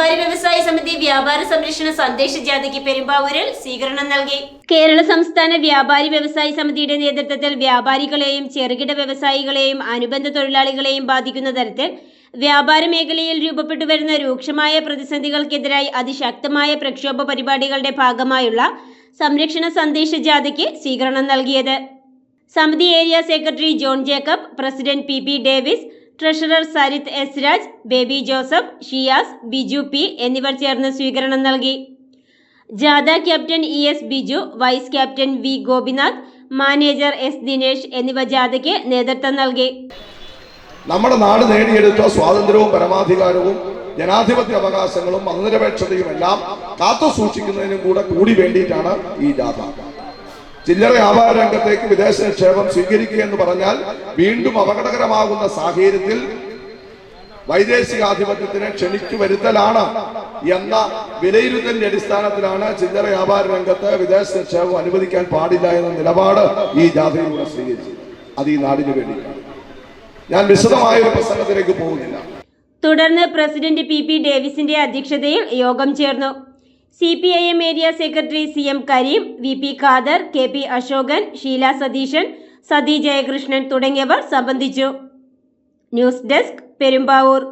വ്യാപാരി വ്യവസായ സമിതി വ്യാപാര സംരക്ഷണ സന്ദേശ ജാഥയ്ക്ക് പെരുമ്പാവൂരിൽ സ്വീകരണം നൽകി. കേരള സംസ്ഥാന വ്യാപാരി വ്യവസായ സമിതിയുടെ നേതൃത്വത്തിൽ വ്യാപാരികളെയും ചെറുകിട വ്യവസായികളെയും അനുബന്ധ തൊഴിലാളികളെയും ബാധിക്കുന്ന തരത്തിൽ വ്യാപാര മേഖലയിൽ രൂപപ്പെട്ടുവരുന്ന രൂക്ഷമായ പ്രതിസന്ധികൾക്കെതിരായി അതിശക്തമായ പ്രക്ഷോഭ പരിപാടികളുടെ ഭാഗമായുള്ള സംരക്ഷണ സന്ദേശ ജാഥയ്ക്ക് സ്വീകരണം നൽകിയത്. സമിതി area secretary John Jacob, president P Davis, treasurer Sarith S Raj, Baby Joseph, Shiyas, Biju P എന്നിവർ ചേർന്ന് സ്വീകരണം നൽകി. ജാഥ captain S Biju, vice captain V Gopinath, manager S Dinesh എന്നിവ ജാഥയ്ക്ക് നേതൃത്വം നൽകി. നമ്മുടെ നാട് നേടിയെടുത്ത സ്വാതന്ത്ര്യവും പരമാധികാരവും ജനാധിപത്യ അവകാശങ്ങളും മതനിരപേക്ഷതയും എല്ലാം കാത്തു സൂക്ഷിക്കുന്നതിനും കൂടി വേണ്ടിയിട്ടാണ് ഈ ജാഥ. ചില്ലറ വ്യാപാര രംഗത്തേക്ക് വിദേശ നിക്ഷേപം സ്വീകരിക്കുക എന്ന് പറഞ്ഞാൽ വീണ്ടും അപകടകരമാകുന്ന സാഹചര്യത്തിൽ വൈദേശികാധിപത്യത്തിനെ ക്ഷണിച്ചു വരുത്തലാണ് എന്ന വിലയിരുത്തലിന്റെ അടിസ്ഥാനത്തിലാണ് ചില്ലറ വ്യാപാര രംഗത്ത് വിദേശ നിക്ഷേപം അനുവദിക്കാൻ പാടില്ല എന്ന നിലപാട് ഈ ജാഥയിലൂടെ സ്വീകരിച്ചു. അത് ഈ നാടിന് വേണ്ടിയിട്ടാണ്. ഞാൻ വിശദമായ ഒരു പ്രസംഗത്തിലേക്ക് പോകുന്നില്ല. തുടർന്ന് പ്രസിഡന്റ് പി ഡേവിസിന്റെ അധ്യക്ഷതയിൽ യോഗം ചേർന്നു. CPIM area secretary CM Karim, VP Khader, KP Ashokan, Sheela Satheesan, Sathi Jayakrishnan തുടങ്ങിയവർ സംബന്ധിച്ചു. News desk, Perumbavoor.